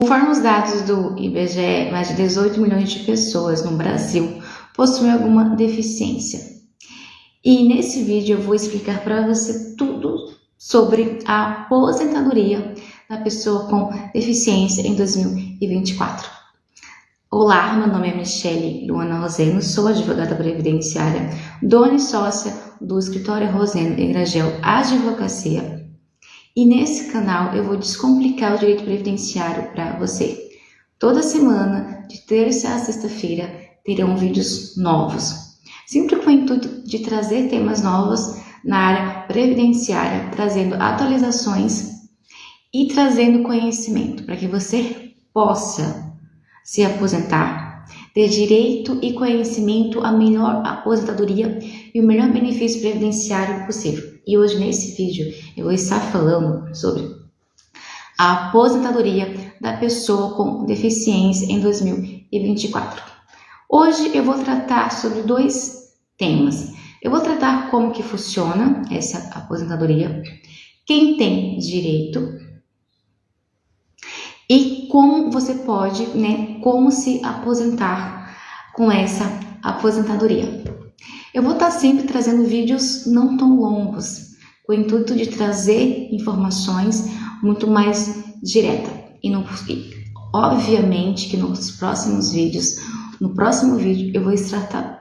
Conforme os dados do IBGE, mais de 18 milhões de pessoas no Brasil possuem alguma deficiência. E nesse vídeo eu vou explicar para você tudo sobre a aposentadoria da pessoa com deficiência em 2024. Olá, meu nome é Michele Luana Roseno, sou advogada previdenciária, dona e sócia do escritório Roseno e Gragel Advocacia. E nesse canal eu vou descomplicar o direito previdenciário para você. Toda semana, de terça a sexta-feira, terão vídeos novos, sempre com o intuito de trazer temas novos na área previdenciária, trazendo atualizações e trazendo conhecimento para que você possa se aposentar, ter direito e conhecimento à melhor aposentadoria e o melhor benefício previdenciário possível. E hoje nesse vídeo eu vou estar falando sobre a aposentadoria da pessoa com deficiência em 2024. Hoje eu vou tratar sobre dois temas. Eu vou tratar como que funciona essa aposentadoria, quem tem direito e como você pode, como se aposentar com essa aposentadoria. Eu vou estar sempre trazendo vídeos não tão longos, com o intuito de trazer informações muito mais diretas. E obviamente que nos próximos vídeos, no próximo vídeo eu vou estar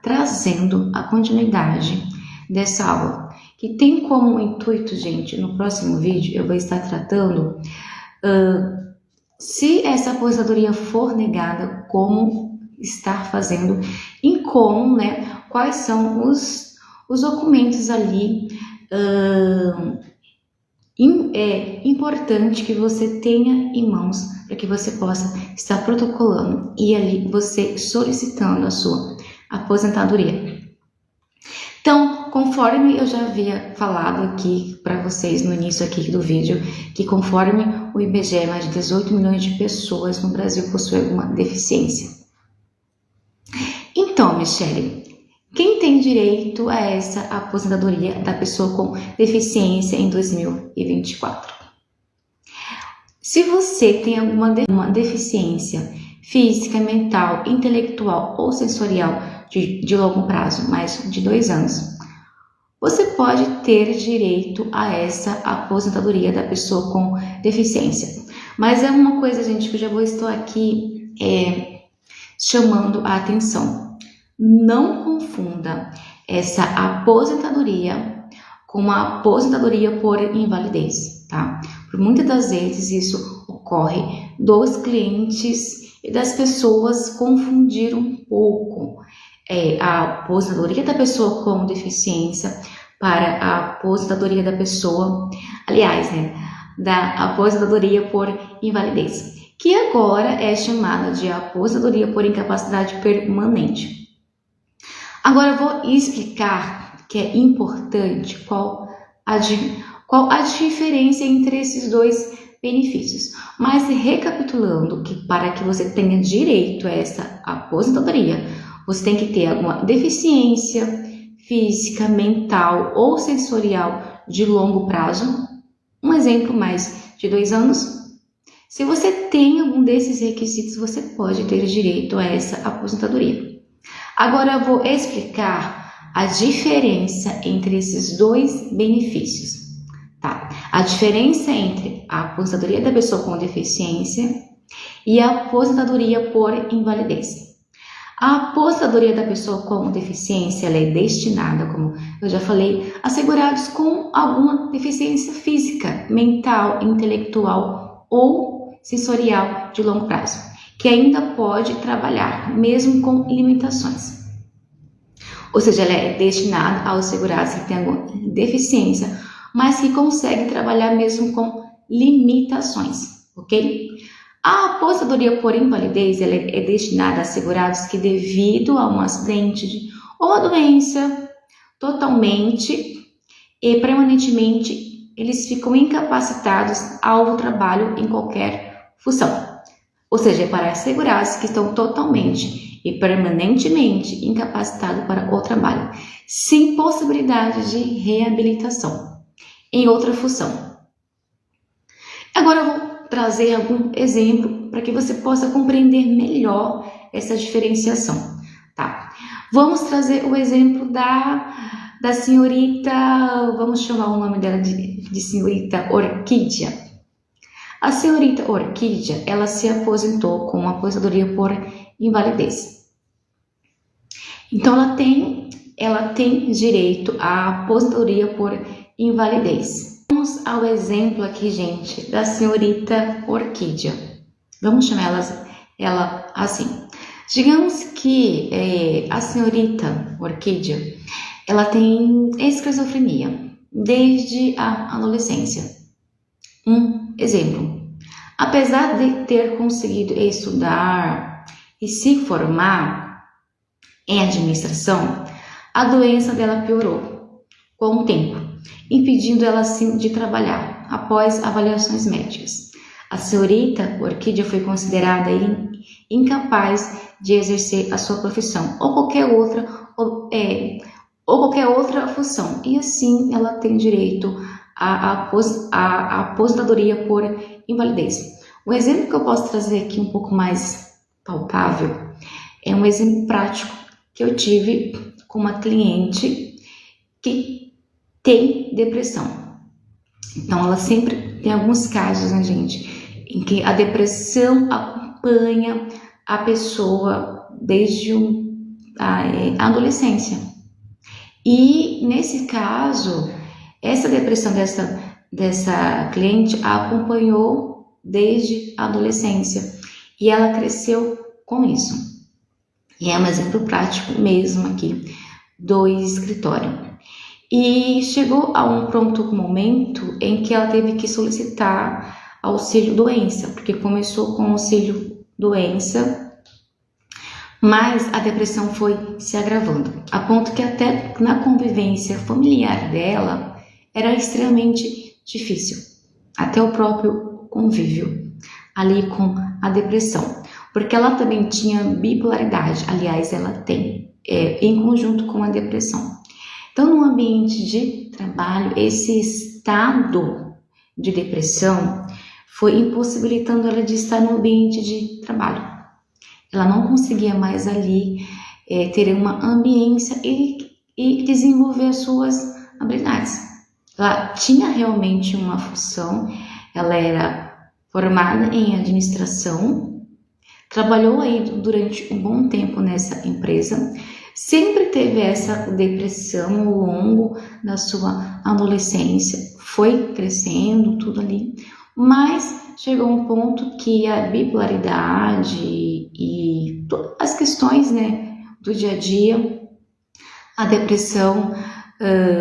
trazendo a continuidade dessa aula, que tem como intuito, gente, no próximo vídeo eu vou estar tratando se essa aposentadoria for negada, como estar fazendo e como, quais são os documentos ali importante que você tenha em mãos para que você possa estar protocolando e ali você solicitando a sua aposentadoria. Então, conforme eu já havia falado aqui para vocês no início aqui do vídeo, que conforme o IBGE, mais de 18 milhões de pessoas no Brasil possuem alguma deficiência. Então, Michele, quem tem direito a essa aposentadoria da pessoa com deficiência em 2024? Se você tem alguma deficiência física, mental, intelectual ou sensorial de longo prazo, mais de 2 anos, você pode ter direito a essa aposentadoria da pessoa com deficiência. Mas é uma coisa, gente, que eu já estou aqui chamando a atenção. Não confunda essa aposentadoria com uma aposentadoria por invalidez, tá? Por muitas das vezes isso ocorre dos clientes e das pessoas confundir um pouco a aposentadoria da pessoa com deficiência para a aposentadoria da pessoa, aliás, da aposentadoria por invalidez, que agora é chamada de aposentadoria por incapacidade permanente. Agora eu vou explicar que é importante qual a diferença entre esses dois benefícios. Mas recapitulando, que para que você tenha direito a essa aposentadoria, você tem que ter alguma deficiência física, mental ou sensorial de longo prazo. Um exemplo, mais de 2 anos. Se você tem algum desses requisitos, você pode ter direito a essa aposentadoria. Agora eu vou explicar a diferença entre esses dois benefícios, tá? A diferença entre a aposentadoria da pessoa com deficiência e a aposentadoria por invalidez. A aposentadoria da pessoa com deficiência ela é destinada, como eu já falei, a segurados com alguma deficiência física, mental, intelectual ou sensorial de longo prazo, que ainda pode trabalhar, mesmo com limitações. Ou seja, ela é destinada aos segurados que têm alguma deficiência, mas que conseguem trabalhar mesmo com limitações, ok? A aposentadoria por invalidez ela é destinada a segurados que, devido a um acidente ou uma doença, totalmente e permanentemente, eles ficam incapacitados ao trabalho em qualquer função. Ou seja, é para segurados que estão totalmente e permanentemente incapacitados para o trabalho, sem possibilidade de reabilitação em outra função. Agora eu vou trazer algum exemplo para que você possa compreender melhor essa diferenciação, tá? Vamos trazer o exemplo da senhorita, vamos chamar o nome dela de senhorita Orquídea. A senhorita Orquídea, ela se aposentou com uma aposentadoria por invalidez. Então, ela tem direito à aposentadoria por invalidez. Vamos ao exemplo aqui, gente, da senhorita Orquídea. Vamos chamar ela assim. Digamos que a senhorita Orquídea, ela tem esquizofrenia desde a adolescência. Um exemplo. Apesar de ter conseguido estudar e se formar em administração, a doença dela piorou com o tempo, impedindo ela sim de trabalhar após avaliações médicas. A senhorita Orquídea foi considerada incapaz de exercer a sua profissão ou qualquer outra função, e assim ela tem direito à aposentadoria por invalidez. O exemplo que eu posso trazer aqui um pouco mais palpável é um exemplo prático que eu tive com uma cliente que tem depressão. Então, ela sempre tem alguns casos, né, gente, em que a depressão acompanha a pessoa desde a adolescência. E, nesse caso, essa depressão dessa cliente a acompanhou desde a adolescência e ela cresceu com isso. E é um exemplo prático mesmo aqui do escritório. E chegou a um pronto momento em que ela teve que solicitar auxílio-doença, porque começou com auxílio-doença, mas a depressão foi se agravando, a ponto que até na convivência familiar dela era extremamente difícil, até o próprio convívio ali com a depressão, porque ela também tinha bipolaridade, aliás, ela tem, em conjunto com a depressão. Então, no ambiente de trabalho, esse estado de depressão foi impossibilitando ela de estar no ambiente de trabalho. Ela não conseguia mais ali ter uma ambiência e desenvolver as suas habilidades. Ela tinha realmente uma função, ela era formada em administração, trabalhou aí durante um bom tempo nessa empresa, sempre teve essa depressão ao longo da sua adolescência, foi crescendo tudo ali, mas chegou um ponto que a bipolaridade e as questões, né, do dia a dia, a depressão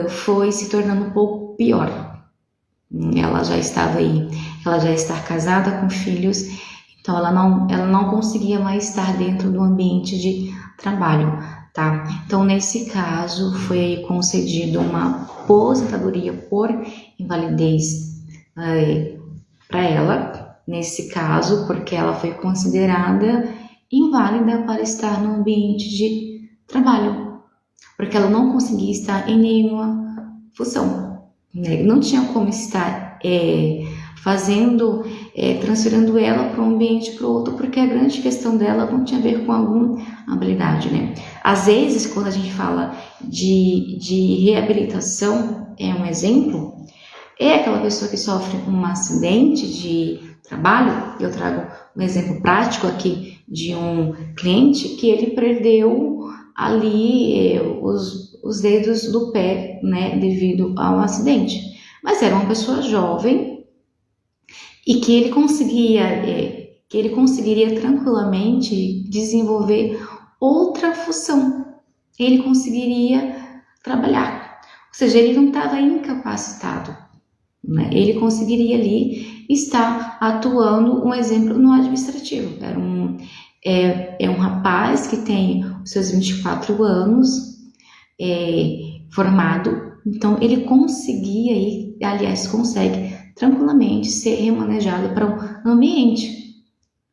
foi se tornando um pouco pior. Ela já estava aí, ela já está casada com filhos, então ela não conseguia mais estar dentro do ambiente de trabalho, tá? Então, nesse caso, foi concedido uma aposentadoria por invalidez para ela, nesse caso, porque ela foi considerada inválida para estar no ambiente de trabalho, porque ela não conseguia estar em nenhuma função, né? Não tinha como estar transferindo ela para um ambiente para o outro, porque a grande questão dela não tinha a ver com alguma habilidade, né? Às vezes, quando a gente fala de reabilitação, é um exemplo, é aquela pessoa que sofre um acidente de trabalho. Eu trago um exemplo prático aqui de um cliente que ele perdeu ali os dedos do pé, né, devido ao acidente. Mas era uma pessoa jovem e que ele conseguiria tranquilamente desenvolver outra função. Ele conseguiria trabalhar, ou seja, ele não estava incapacitado, né? Ele conseguiria ali estar atuando, um exemplo, no administrativo. É um rapaz que tem os seus 24 anos, formado, então ele consegue tranquilamente ser remanejado para um ambiente,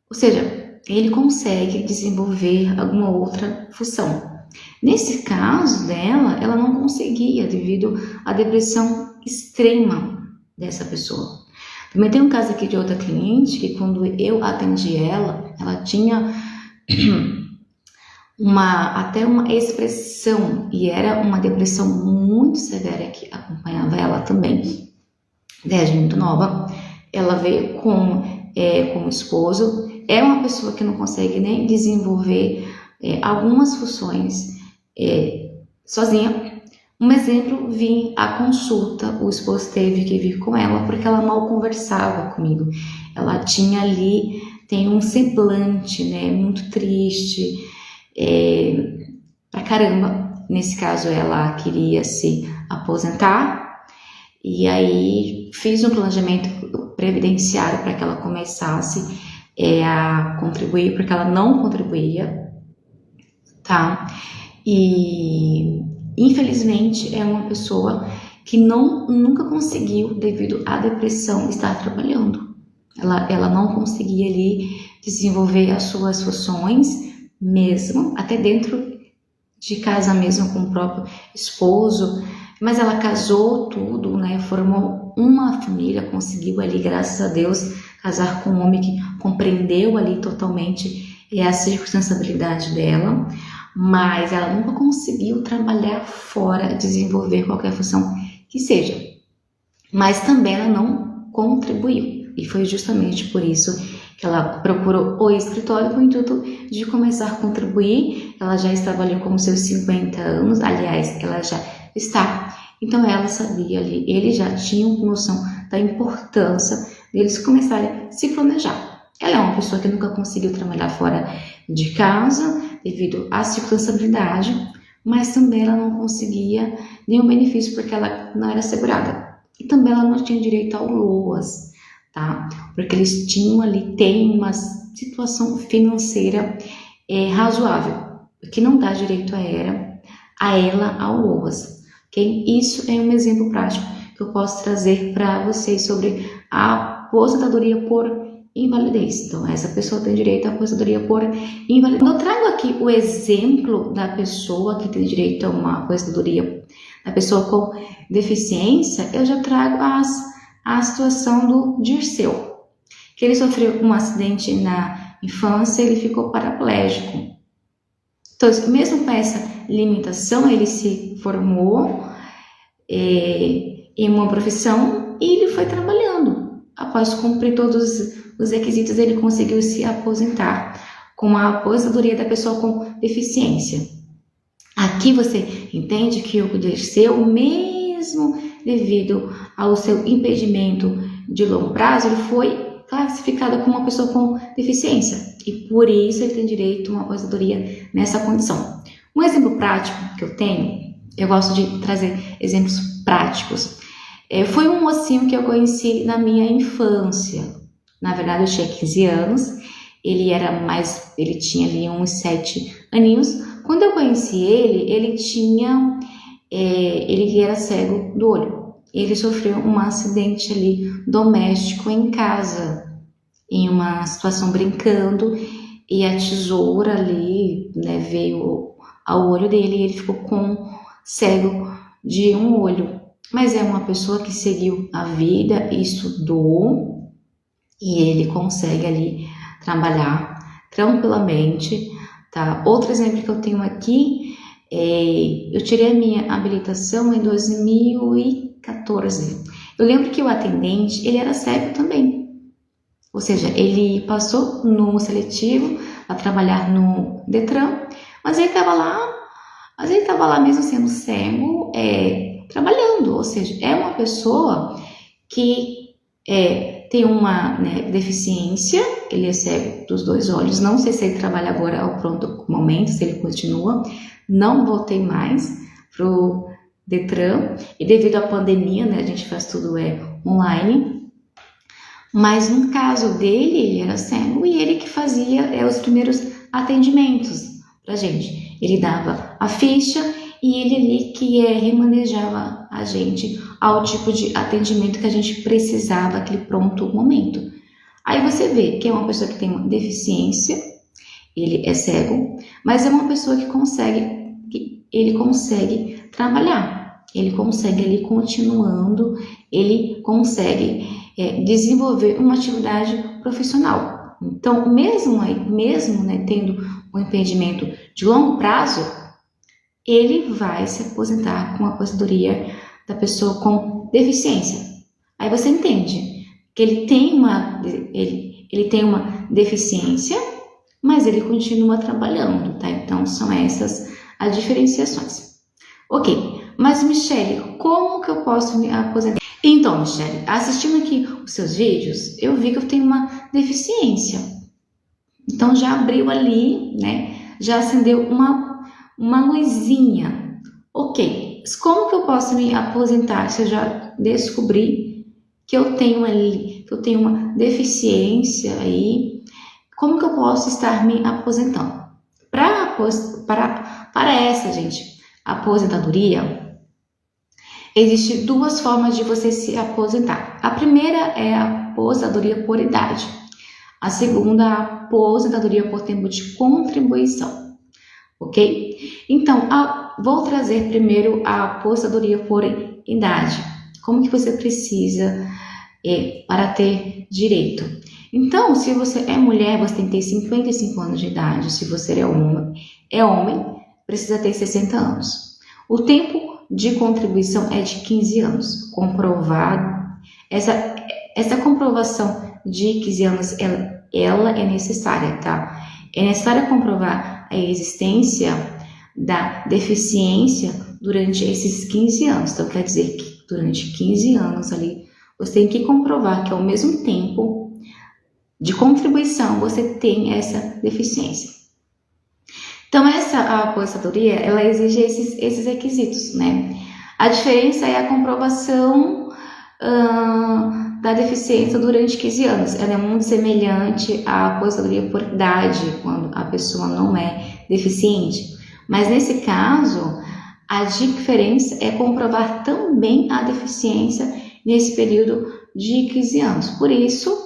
ou seja, ele consegue desenvolver alguma outra função. Nesse caso dela, ela não conseguia devido à depressão extrema dessa pessoa. Também tem um caso aqui de outra cliente que quando eu atendi ela tinha até uma expressão, e era uma depressão muito severa que acompanhava ela também, desde muito nova. Ela veio com o esposo, é uma pessoa que não consegue nem desenvolver algumas funções sozinha. Um exemplo, vim à consulta, o esposo teve que vir com ela porque ela mal conversava comigo. Ela tinha ali, tem um semblante, né, muito triste, pra caramba. Nesse caso, ela queria se aposentar e aí fiz um planejamento previdenciário para que ela começasse a contribuir, porque ela não contribuía, tá? E infelizmente é uma pessoa que nunca conseguiu, devido à depressão, estar trabalhando. Ela não conseguia ali desenvolver as suas funções, mesmo até dentro de casa mesmo, com o próprio esposo. Mas ela casou tudo, né? Formou uma família, conseguiu ali, graças a Deus, casar com um homem que compreendeu ali totalmente a circunstancialidade dela. Mas ela nunca conseguiu trabalhar fora, desenvolver qualquer função que seja. Mas também ela não contribuiu. E foi justamente por isso que ela procurou o escritório com o intuito de começar a contribuir. Ela já estava ali com seus 50 anos, aliás, ela já está. Então ela sabia ali, eles já tinham noção da importância deles começarem a se planejar. Ela é uma pessoa que nunca conseguiu trabalhar fora de casa, devido à circunstancialidade, mas também ela não conseguia nenhum benefício porque ela não era segurada. E também ela não tinha direito ao LOAS, tá? Porque eles têm uma situação financeira razoável, que não dá direito a ela ao LOAS. Okay? Isso é um exemplo prático que eu posso trazer para vocês sobre a aposentadoria por invalidez. Então, essa pessoa tem direito à aposentadoria por invalidez. Quando eu trago aqui o exemplo da pessoa que tem direito a uma aposentadoria, da pessoa com deficiência, eu já trago a situação do Dirceu, que ele sofreu um acidente na infância, ele ficou paraplégico. Então, mesmo com essa limitação, ele se formou em uma profissão e ele foi trabalhando. Após cumprir todos os requisitos, ele conseguiu se aposentar com a aposentadoria da pessoa com deficiência. Aqui você entende que o Dirceu, mesmo devido ao seu impedimento de longo prazo, ele foi classificado como uma pessoa com deficiência e por isso ele tem direito a uma aposentadoria nessa condição. Um exemplo prático que eu tenho, eu gosto de trazer exemplos práticos, foi um mocinho que eu conheci na minha infância. Na verdade, eu tinha 15 anos, ele tinha ali uns 7 aninhos. Quando eu conheci ele era cego do olho. Ele sofreu um acidente ali doméstico em casa, em uma situação brincando, e a tesoura ali, né, veio ao olho dele e ele ficou cego de um olho. Mas é uma pessoa que seguiu a vida, estudou e ele consegue ali trabalhar tranquilamente, tá? Outro exemplo que eu tenho aqui, eu tirei a minha habilitação em 2014. Eu lembro que o atendente, ele era cego também. Ou seja, ele passou no seletivo a trabalhar no Detran, mas ele estava lá mesmo sendo cego, trabalhando. Ou seja, é uma pessoa que tem uma, né, deficiência, ele é cego dos 2 olhos. Não sei se ele trabalha agora ao pronto momento, se ele continua. Não voltei mais pro Detran e devido à pandemia, né, a gente faz tudo online. Mas no caso dele, ele era cego e ele que fazia os primeiros atendimentos pra gente. Ele dava a ficha e ele ali que remanejava a gente ao tipo de atendimento que a gente precisava naquele pronto momento. Aí você vê que é uma pessoa que tem uma deficiência, ele é cego, mas é uma pessoa que ele consegue trabalhar, ele consegue ali continuando, ele consegue desenvolver uma atividade profissional. Então, mesmo né, tendo um impedimento de longo prazo, ele vai se aposentar com a aposentadoria da pessoa com deficiência. Aí você entende que ele tem uma deficiência, mas ele continua trabalhando, tá? Então, são essas as diferenciações. Ok, mas Michele, como que eu posso me aposentar? Então, Michele, assistindo aqui os seus vídeos, eu vi que eu tenho uma deficiência. Então, já abriu ali, né? Já acendeu uma luzinha. Ok, mas como que eu posso me aposentar se eu já descobri que eu tenho uma deficiência aí? Como que eu posso estar me aposentando? Para essa, gente, aposentadoria, existem duas formas de você se aposentar. A primeira é a aposentadoria por idade. A segunda, a aposentadoria por tempo de contribuição. Ok? Então, vou trazer primeiro a aposentadoria por idade. Como que você precisa para ter direito? Então, se você é mulher, você tem que ter 55 anos de idade. Se você é homem, precisa ter 60 anos. O tempo de contribuição é de 15 anos. Comprovado. Essa comprovação de 15 anos, ela é necessária, tá? É necessário comprovar a existência da deficiência durante esses 15 anos. Então, quer dizer que durante 15 anos ali, você tem que comprovar que ao mesmo tempo de contribuição você tem essa deficiência. Então, essa aposentadoria, ela exige esses requisitos, né? A diferença é a comprovação da deficiência durante 15 anos. Ela é muito semelhante à aposentadoria por idade, quando a pessoa não é deficiente. Mas nesse caso, a diferença é comprovar também a deficiência nesse período de 15 anos. Por isso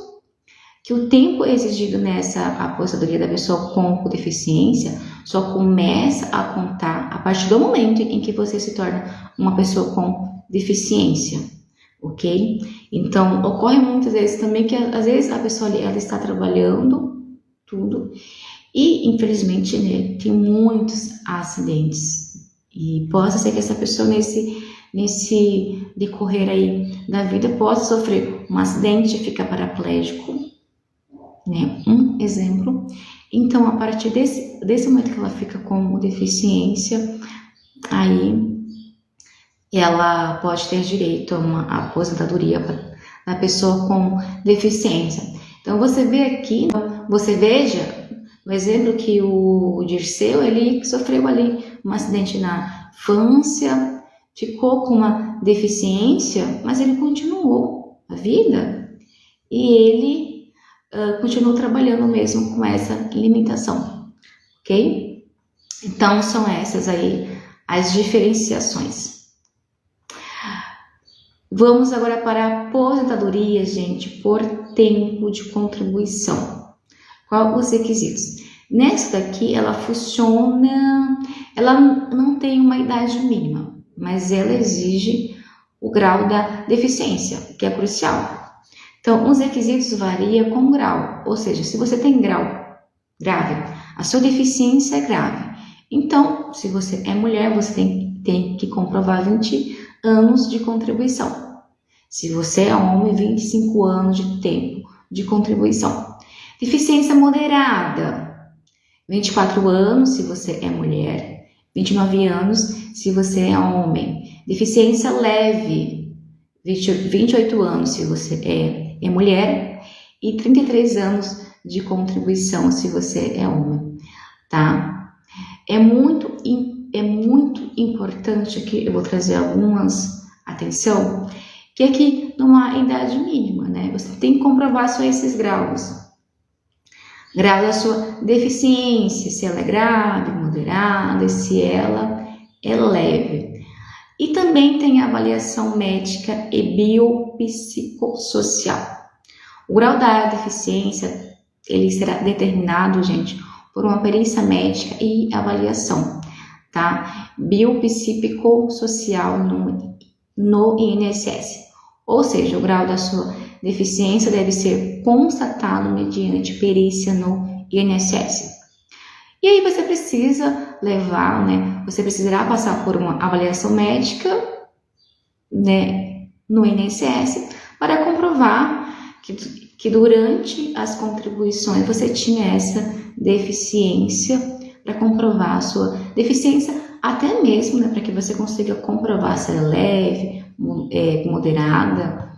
que o tempo exigido nessa aposentadoria da pessoa com deficiência só começa a contar a partir do momento em que você se torna uma pessoa com deficiência, ok? Então, ocorre muitas vezes também que às vezes a pessoa ela está trabalhando tudo e infelizmente, né, tem muitos acidentes e possa ser que essa pessoa nesse decorrer aí da vida possa sofrer um acidente e ficar paraplégico, né? Um exemplo. Então, a partir desse momento que ela fica com deficiência, aí ela pode ter direito a uma aposentadoria da pessoa com deficiência. Então, você veja o exemplo que o Dirceu, ele sofreu ali um acidente na infância, ficou com uma deficiência, mas ele continuou a vida e ele continuou trabalhando mesmo com essa limitação, ok? Então, são essas aí as diferenciações. Vamos agora para a aposentadoria, gente, por tempo de contribuição. Qual os requisitos? Nessa daqui, ela funciona, ela não tem uma idade mínima, mas ela exige o grau da deficiência, que é crucial. Então, os requisitos variam com grau, ou seja, se você tem grau grave, a sua deficiência é grave. Então, se você é mulher, você tem que comprovar 20 anos de contribuição. Se você é homem, 25 anos de tempo de contribuição. Deficiência moderada, 24 anos se você é mulher, 29 anos se você é homem. Deficiência leve, 28 anos se você é mulher e 33 anos de contribuição se você é homem, tá? É muito importante aqui, eu vou trazer atenção, que aqui não há idade mínima, né? Você tem que comprovar só esses graus. Grau da sua deficiência, se ela é grave, moderada, se ela é leve. E também tem a avaliação médica e biopsicossocial. O grau da deficiência, ele será determinado, gente, por uma perícia médica e avaliação, tá? Biopsicossocial no INSS. Ou seja, o grau da sua deficiência deve ser constatado mediante perícia no INSS. E aí você precisa levar, né? Você precisará passar por uma avaliação médica, né, no INSS para comprovar que durante as contribuições você tinha essa deficiência, para comprovar a sua deficiência, até mesmo, né, para que você consiga comprovar se ela é leve, moderada,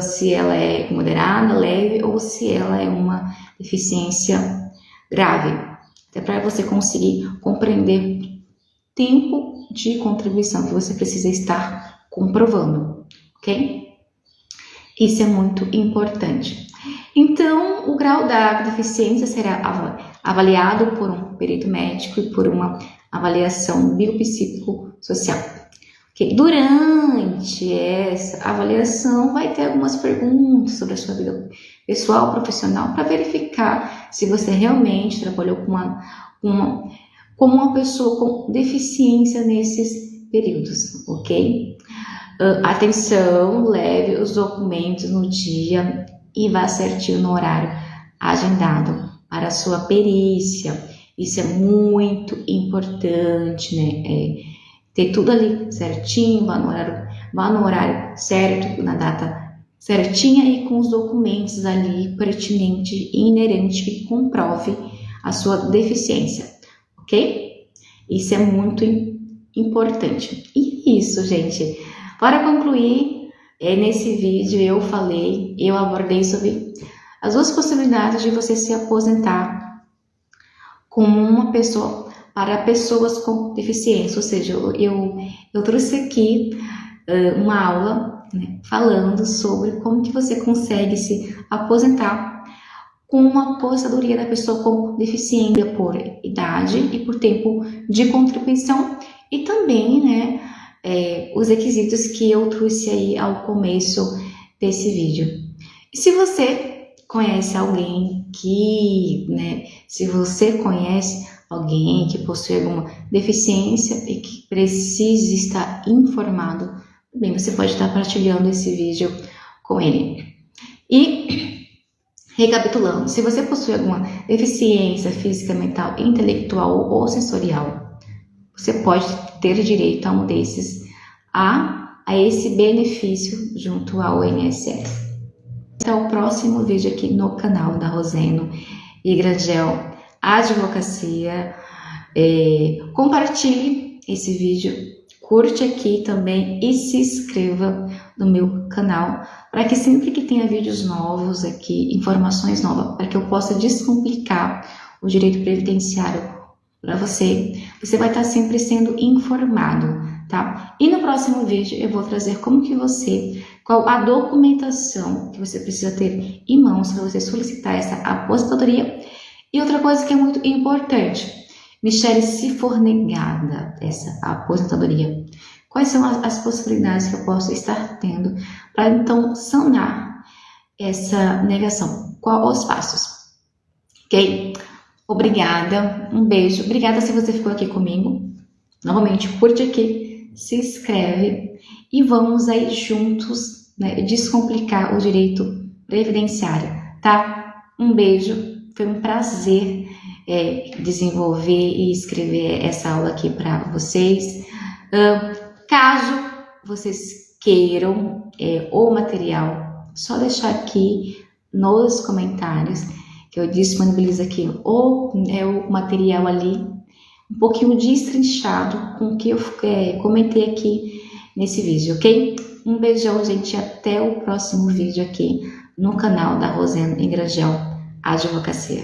se ela é moderada, leve ou se ela é uma deficiência grave. Até para você conseguir compreender tempo de contribuição que você precisa estar comprovando, ok? Isso é muito importante. Então, o grau da deficiência será avaliado por um perito médico e por uma avaliação biopsicossocial. Okay? Durante essa avaliação, vai ter algumas perguntas sobre a sua vida pessoal, profissional, para verificar se você realmente trabalhou como uma pessoa com deficiência nesses períodos, ok? Atenção, leve os documentos no dia e vá certinho no horário agendado para a sua perícia. Isso é muito importante, né? Ter tudo ali certinho, vá no horário certo, na data certinha e com os documentos ali pertinentes e inerentes que comprove a sua deficiência, ok? Isso é muito importante. E isso, gente. Para concluir, nesse vídeo eu abordei sobre as duas possibilidades de você se aposentar como uma pessoa para pessoas com deficiência, ou seja, eu trouxe aqui uma aula, né, falando sobre como que você consegue se aposentar com uma aposentadoria da pessoa com deficiência por idade e por tempo de contribuição e também, né, os requisitos que eu trouxe aí ao começo desse vídeo. E se você conhece alguém se você conhece alguém que possui alguma deficiência e que precise estar informado, bem, você pode estar partilhando esse vídeo com ele. E, recapitulando, se você possui alguma deficiência física, mental, intelectual ou sensorial, você pode ter direito a um desses, a esse benefício junto ao INSS. Até o próximo vídeo aqui no canal da Roseno e Grangel Advocacia. Compartilhe esse vídeo, curte aqui também e se inscreva no meu canal para que sempre que tenha vídeos novos aqui, informações novas, para que eu possa descomplicar o direito previdenciário para você vai estar sempre sendo informado, tá? E no próximo vídeo eu vou trazer qual a documentação que você precisa ter em mãos para você solicitar essa aposentadoria. E outra coisa que é muito importante, Michele, se for negada essa aposentadoria, quais são as possibilidades que eu posso estar tendo para então sanar essa negação? Quais os passos? Ok? Obrigada, um beijo. Obrigada se você ficou aqui comigo. Novamente, curte aqui, se inscreve e vamos aí juntos, né, descomplicar o direito previdenciário, tá? Um beijo, foi um prazer desenvolver e escrever essa aula aqui para vocês. Caso vocês queiram o material, só deixar aqui nos comentários que eu disponibilizo aqui o material ali, um pouquinho destrinchado com o que eu comentei aqui nesse vídeo, ok? Um beijão, gente, até o próximo vídeo aqui no canal da Roseno e Grangel Advocacia.